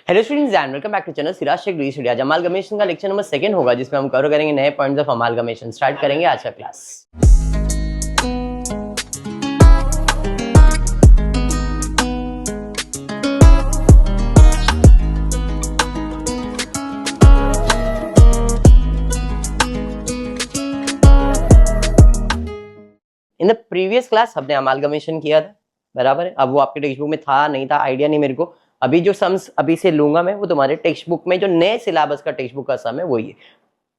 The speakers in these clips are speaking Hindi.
Hello students and welcome back to channel Siraj Shaikh studio. आज अमालगमेशन का लेक्चर नंबर 2 होगा जिसमें हम कवर करेंगे नए पॉइंट्स ऑफ अमालगमेशन। स्टार्ट करेंगे आज का class. In the previous class हमने अमालगमेशन किया था, बराबर है। अब वो आपके टेक्स्ट बुक में था नहीं था आइडिया नहीं मेरे को। अभी जो सम्स अभी से लूंगा मैं वो तुम्हारे टेक्स्ट बुक में जो नए सिलेबस का टेक्स्ट बुक का सम है वही है।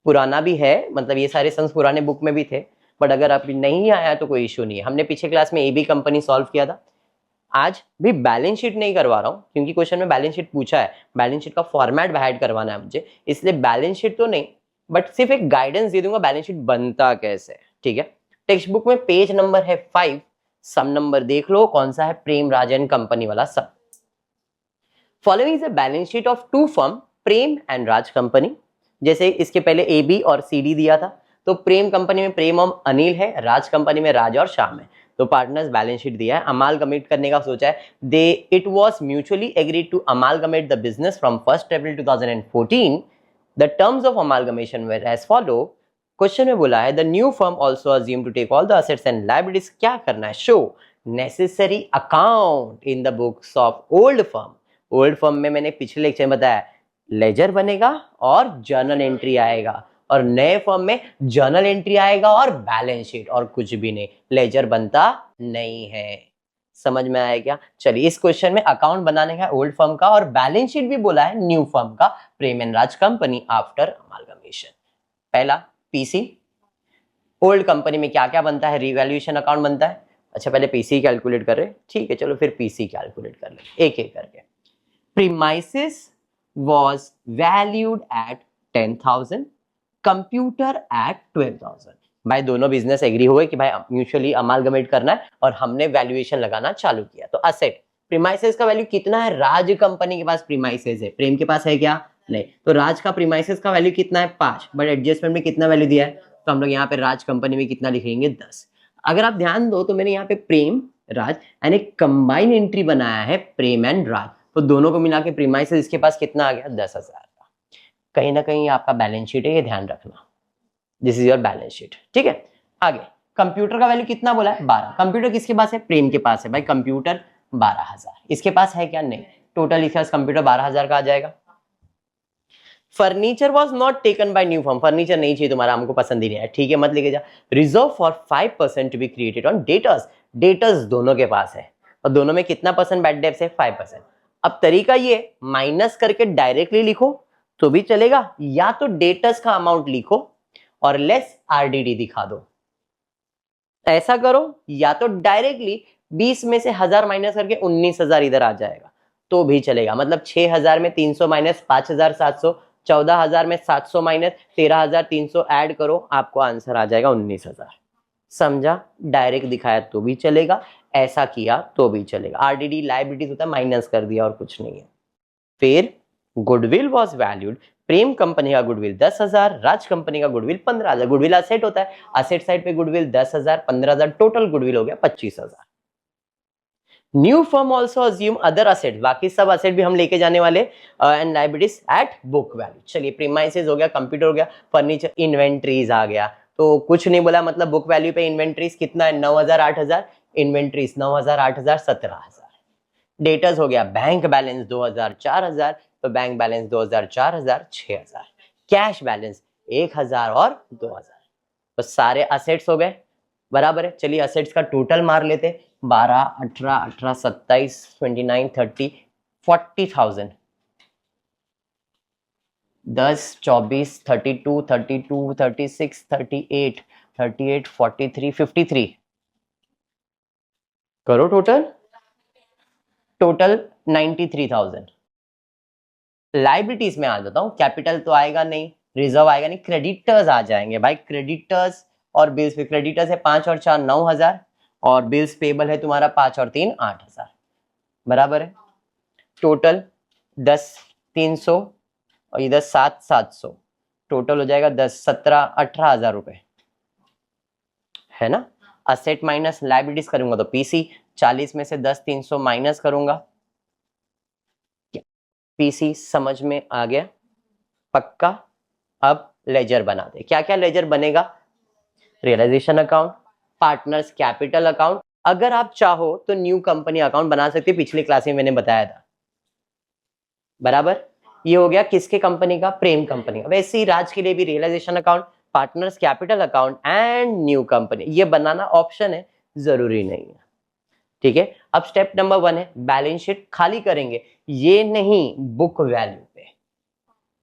पुराना भी है, मतलब ये सारे सम्स पुराने बुक में भी थे, बट अगर अभी नहीं आया तो कोई इश्यू नहीं है। हमने पीछे क्लास में एबी कंपनी सॉल्व किया था। आज भी बैलेंस शीट नहीं करवा रहा हूँ क्योंकि क्वेश्चन में बैलेंस शीट पूछा है, बैलेंस शीट का फॉर्मेट ऐड करवाना है मुझे, इसलिए बैलेंस शीट तो नहीं बट सिर्फ एक गाइडेंस दे दूंगा बैलेंस शीट बनता कैसे है। ठीक है, टेक्स्ट बुक में पेज नंबर है 5, सम नंबर देख लो कौन सा है, प्रेम राजन कंपनी वाला sum. Following is a balance sheet of two firm Prem and Raj company. जैसे इसके पहले ए बी और सी डी दिया था, तो प्रेम कंपनी में प्रेम और अनिल है, राज कंपनी में राज और श्याम है। तो पार्टनर्स बैलेंस शीट दिया है, अमालगमेट करने का सोचा है। They it was mutually agreed to amalgamate the business from 1 April 2014। The terms of amalgamation were as follow. Question में बोला है the new firm also assume to take all the assets and liabilities. क्या करना है, show necessary account in the books of old firm. Old firm में मैंने पिछले लेक्चर में बताया लेजर बनेगा और जर्नल एंट्री आएगा, और नए फर्म में जर्नल एंट्री आएगा और बैलेंस शीट, और कुछ भी नहीं, लेजर बनता नहीं है। समझ में आया क्या? चलिए, इस क्वेश्चन में अकाउंट बनाने का ओल्ड फर्म का और बैलेंस शीट भी बोला है न्यू फर्म का, Prem and Raj company after amalgamation. पहला पीसी, ओल्ड कंपनी में क्या क्या बनता है, रिवैल्यूएशन अकाउंट बनता है। अच्छा, पहले पीसी कैलकुलेट कर रहे, ठीक है, चलो फिर पीसी कैलकुलेट कर ले एक एक करके। Premises was valued at 10,000, computer at 12,000। भाई दोनों बिजनेस एग्री हुए कि भाई म्यूचुअली अमालगमेट करना है और हमने वैल्यूएशन लगाना चालू किया। तो असेट प्रीमाइसेस का वैल्यू कितना है, राज कंपनी के पास प्रीमाइसेस है, प्रेम के पास है क्या, नहीं। तो राज का प्रीमाइसेस का वैल्यू कितना है 5, बट एडजस्टमेंट में कितना वैल्यू दिया है, तो हम लोग यहाँ पे राज कंपनी में कितना लिखेंगे 10। अगर आप ध्यान दो तो मैंने यहाँ पे प्रेम राज एंड एक कंबाइन एंट्री बनाया है प्रेम एंड राज, तो दोनों को मिला के प्रीमाइसेस इसके पास कितना आ गया 10,000 का। कहीं ना कहीं आपका बैलेंस शीट है, ये ध्यान रखना, this is your balance sheet. ठीक है, आगे कंप्यूटर का वैल्यू कितना बोला है 12। कंप्यूटर किसके पास है, प्रेम के पास है। भाई कंप्यूटर 12,000, इसके पास है क्या, नहीं। टोटल इसके पास कंप्यूटर 12,000 का आ जाएगा। Furniture was not taken by new firm, furniture नहीं चाहिए तुम्हारा, हमको पसंद ही नहीं है, ठीक है, मत लेके जा। Reserve for 5% to be created on debtors, debtors दोनों के पास है, और दोनों में कितना परसेंट बैड डेब्ट्स है 5%। अब तरीका ये माइनस करके डायरेक्टली लिखो तो भी चलेगा, या तो डेटर्स का अमाउंट लिखो और लेस आरडीडी दिखा दो, ऐसा करो, या तो डायरेक्टली 20 में से 1000 माइनस करके 19,000 इधर आ जाएगा तो भी चलेगा। मतलब 6,000 में 300 माइनस 5,700, 14,000 में 700 माइनस 13,300 ऐड करो, आपको आंसर आ जाएगा 19,000। समझा? डायरेक्ट दिखाया तो भी चलेगा, ऐसा किया तो भी चलेगा। आरडीडी लायबिलिटीज होता है, माइनस कर दिया और कुछ नहीं है। फिर goodwill was valued, Prem company का गुडविल 10,000, राज कंपनी का गुडविल 15,000। गुडविल असेट होता है, असेट साइड पे गुडविल 10,000 15,000, टोटल गुडविल हो गया 25,000। New firm also assume other asset, बाकी सब असेट भी हम लेके जाने वाले and liabilities at book value. चलिए, प्रीमाइसेस हो गया, कंप्यूटर हो गया, फर्नीचर, इन्वेंट्रीज आ गया, तो कुछ नहीं बोला, मतलब बुक वैल्यू पे इन्वेंट्रीज कितना है 9,000 8,000, इन्वेंट्रीज 9,000 8,000 17,000। डेटर्स हो गया बैंक बैलेंस 2,000 4,000, तो बैंक बैलेंस 2,000 4,000 6,000, कैश बैलेंस 1,000 और 2,000। तो सारे असेट्स हो गए, बराबर है। चलिए असेट्स का टोटल मार लेते, 12 18 18 27 29 30 40,000, 10 24 32 32 36 38 38 43 53 करो टोटल, टोटल 93,000। लाइबिलिटीज में आ जाता हूं, कैपिटल तो आएगा नहीं, रिजर्व आएगा नहीं, क्रेडिटर्स आ जाएंगे। भाई क्रेडिटर्स और बिल्स पे, क्रेडिटर्स है 5 और 4 9,000, और बिल्स पेबल है तुम्हारा 5 और 3 8,000, बराबर है। टोटल 10 300 और इधर 7 700, टोटल हो जाएगा 10 17 18,000 रुपए, है ना। असेट माइनस लाइबिलिटीज करूंगा तो पीसी, 40 में से 10 300 माइनस करूंगा, पीसी समझ में आ गया? पक्का? अब लेजर बना दे। क्या क्या लेजर बनेगा? Realisation account, partners capital account, अगर आप चाहो तो न्यू कंपनी अकाउंट बना सकते, पिछली क्लास में मैंने बताया था, बराबर। ये हो गया किसके कंपनी का? प्रेम कंपनी का। वैसे ही राज के लिए भी realisation account, partners capital account and new company, ये बनाना ऑप्शन है, जरूरी नहीं है। ठीक है, अब स्टेप नंबर 1 है बैलेंस शीट खाली करेंगे। ये नहीं बुक वैल्यू पे,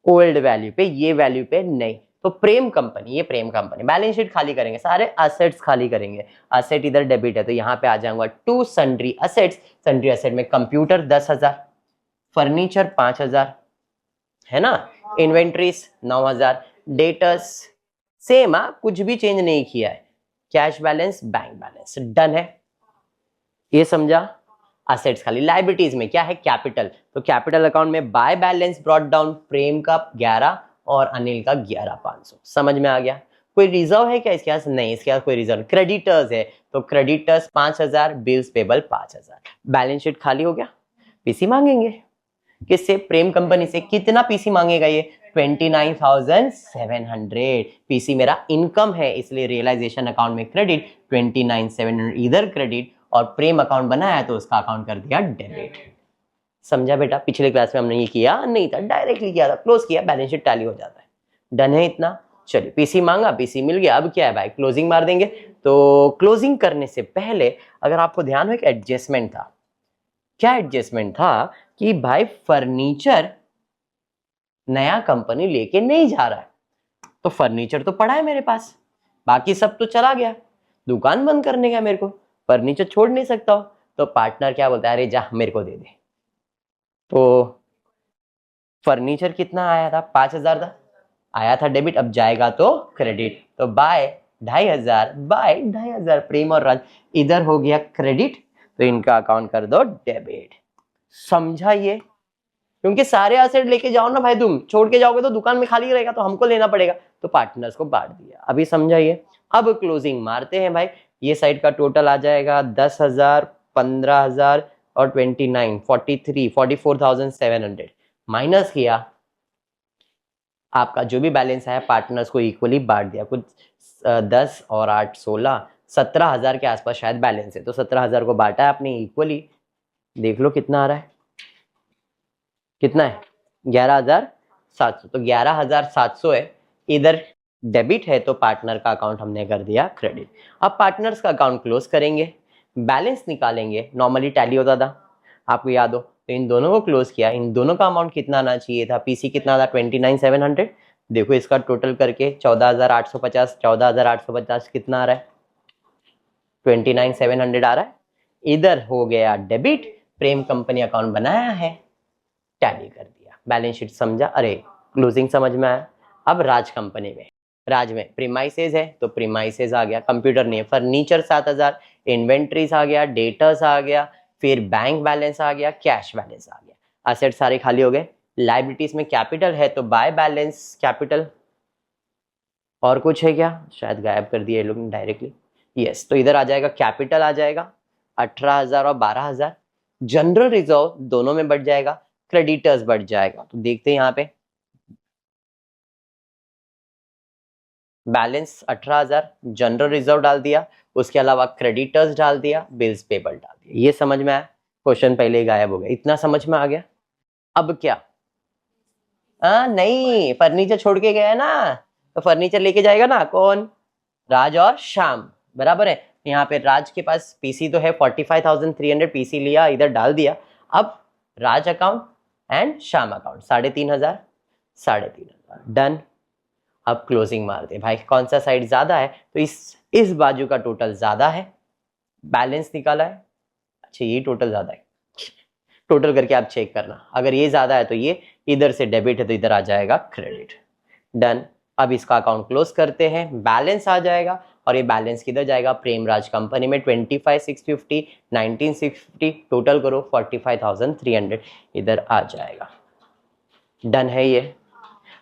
ओल्ड वैल्यू पे, ये वैल्यू पे नहीं। तो प्रेम कंपनी, ये प्रेम कंपनी, बैलेंस शीट खाली करेंगे, सारे असेट्स खाली करेंगे। असेट इधर डेबिट है तो यहाँ पे आ जाऊंगा to sundry assets. Sundry asset में कंप्यूटर 10,000, फर्नीचर 5,000, है ना, इन्वेंट्रीज 9,000, डेटर्स सेम, कुछ भी चेंज नहीं किया है। Cash balance, bank balance, done है, ये समझा। असेट्स खाली। लायबिलिटीज में क्या है? कैपिटल, तो कैपिटल अकाउंट में बाय बैलेंस ब्रॉट डाउन, प्रेम का 11 और अनिल का 11,500। समझ में आ गया? कोई रिजर्व है क्या इसके पास? नहीं, इसके पास कोई रिजर्व। क्रेडिटर्स है तो creditors 5,000, bills payable 5,000। Balance sheet खाली हो गया। पीसी मांगेंगे किससे? प्रेम कंपनी से। कितना पीसी मांगेगा ये? 29,700। पीसी मेरा इनकम है इसलिए रियलाइजेशन अकाउंट में क्रेडिट 29,700 इधर क्रेडिट, और प्रेम अकाउंट बनाया तो उसका अकाउंट कर दिया डेबिट। समझा बेटा? पिछले क्लास में हमने ये किया नहीं था, डायरेक्टली किया था, क्लोज किया, बैलेंस शीट टैली हो जाता है। डन है इतना? चलिए, पीसी मांगा, पीसी मिल गया, अब क्या है भाई? क्लोजिंग मार देंगे। तो क्लोजिंग करने से पहले अगर आपको ध्यान हो, एक एडजस्टमेंट था। क्या एडजस्टमेंट था? कि भाई फर्नीचर नया कंपनी लेके नहीं जा रहा है, तो फर्नीचर तो पड़ा है मेरे पास, बाकी सब तो चला गया, दुकान बंद करने का मेरे को, फर्नीचर छोड़ नहीं सकता हूं। तो पार्टनर क्या बोलता है? अरे जा मेरे को दे दे। तो फर्नीचर कितना आया था? 5,000 था, आया था डेबिट, अब जाएगा तो क्रेडिट, तो बाय 2,500, बाय 2,500। प्रेम और राज इधर हो गया क्रेडिट, तो इनका अकाउंट कर दो डेबिट। समझा ये? क्योंकि सारे एसेट लेके जाओ ना भाई, तुम छोड़ के जाओगे तो दुकान में खाली रहेगा, तो हमको लेना पड़ेगा, तो पार्टनर्स को बांट दिया। अभी समझा ये? अब क्लोजिंग मारते हैं भाई। ये साइड का टोटल आ जाएगा 10,000, 15,000 और 29, 43, 44,700 माइनस किया, आपका जो भी बैलेंस आया पार्टनर्स को इक्वली बांट दिया। कुछ 10 और 8 16, 17,000 के आसपास शायद बैलेंस है, तो 17,000 को बांटा है आपने इक्वली। देख लो कितना आ रहा है, कितना है? 11,700, तो 11,700 है, इधर डेबिट है तो पार्टनर का अकाउंट हमने कर दिया क्रेडिट। अब पार्टनर्स का अकाउंट क्लोज करेंगे, बैलेंस निकालेंगे, नॉर्मली टैली होता था, आपको याद हो, तो इन दोनों को क्लोज किया। इन दोनों का अमाउंट कितना आना चाहिए था? पीसी कितना था? 29,700। देखो इसका टोटल करके 14,850, 14,850 कितना आ रहा है? 29,700 आ रहा है। इधर हो गया डेबिट, प्रेम कंपनी अकाउंट बनाया है, टैली कर दिया, बैलेंस शीट समझा? अरे क्लोजिंग समझ में आया? अब राज कंपनी में, राज में प्रीमाइसेस है तो प्रीमाइसेस आ गया, कंप्यूटर नहीं है, फर्नीचर 7,000, इन्वेंट्रीज आ गया, डेटर्स आ गया, फिर बैंक बैलेंस आ गया, कैश बैलेंस आ गया, असेट सारे खाली हो गए। लाइबिलिटीज में कैपिटल है तो बाय बैलेंस कैपिटल, और कुछ है क्या? शायद गायब कर दिया ये लोग डायरेक्टली। यस, तो इधर आ जाएगा कैपिटल आ जाएगा 18,000 और 12,000, जनरल रिजर्व दोनों में बढ़ जाएगा, क्रेडिटर्स बढ़ जाएगा। तो देखते हैं यहाँ पे बैलेंस 18,000, जनरल रिजर्व डाल दिया, उसके अलावा क्रेडिटर्स डाल दिया, बिल्स पेबल डाल दिया। ये समझ में आया? क्वेश्चन पहले ही गायब हो गया, इतना समझ में आ गया। अब क्या? नहीं, फर्नीचर छोड़ के गया है ना, तो फर्नीचर लेके जाएगा ना कौन? राज और श्याम, बराबर है। यहाँ पे राज के पास पीसी तो है 45,300, पीसी लिया इधर डाल दिया। अब Raj account and Shyam account 3,500, 3,500 done. अब क्लोजिंग मार दे भाई, कौन सा साइड ज्यादा है? तो इस बाजू का टोटल ज्यादा है, बैलेंस निकाला है, अच्छा ये टोटल ज्यादा है, टोटल करके आप चेक करना, अगर ये ज्यादा है तो ये इधर से डेबिट है तो इधर आ जाएगा क्रेडिट। डन। अब इसका अकाउंट क्लोज करते हैं, बैलेंस आ जाएगा, और ये बैलेंस किधर जाएगा? प्रेमराज कंपनी में 25,650, 19,650, टोटल करो 45,300 इधर आ जाएगा। डन है ये।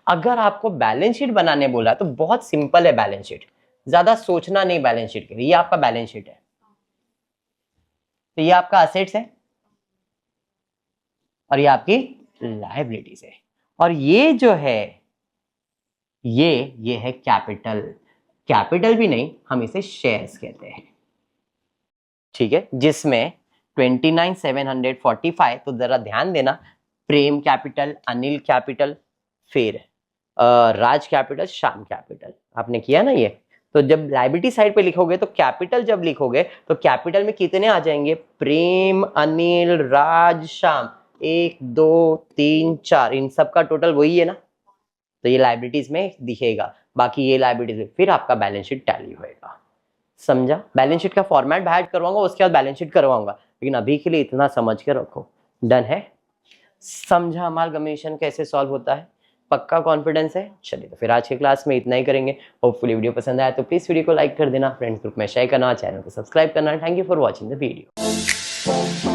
अगर आपको बैलेंस शीट बनाने बोला तो बहुत सिंपल है बैलेंस शीट, ज्यादा सोचना नहीं बैलेंस शीट के लिए। ये आपका बैलेंस शीट है, तो ये आपका असेट्स है और ये आपकी लायबिलिटीज है। और ये जो है ये है कैपिटल। कैपिटल भी नहीं, हम इसे शेयर्स कहते हैं, ठीक है, जिसमें 29,745, तो जरा ध्यान देना, प्रेम कैपिटल, अनिल कैपिटल, फिर राज कैपिटल, श्याम कैपिटल, आपने किया ना ये। तो जब लायबिलिटी साइड पे लिखोगे तो कैपिटल जब लिखोगे तो कैपिटल में कितने आ जाएंगे, प्रेम, अनिल, राज, श्याम, 1 2 3 4, इन सब का टोटल वही है ना, तो ये लायबिलिटीज में दिखेगा। बाकी ये लायबिलिटीज में फिर आपका बैलेंस शीट टैली होएगा, समझा। बैलेंस शीट का फॉर्मेट बाहर करवाऊंगा, उसके बाद बैलेंस शीट करवाऊंगा, लेकिन अभी के लिए इतना समझ के रखो। डन है, समझा अमालगमेशन कैसे सॉल्व होता है, पक्का कॉन्फिडेंस है। चलिए तो फिर आज के क्लास में इतना ही करेंगे। होपफुली वीडियो पसंद आया तो प्लीज वीडियो को लाइक कर देना, फ्रेंड्स ग्रुप में शेयर करना, चैनल को सब्सक्राइब करना। Thank you for watching the video.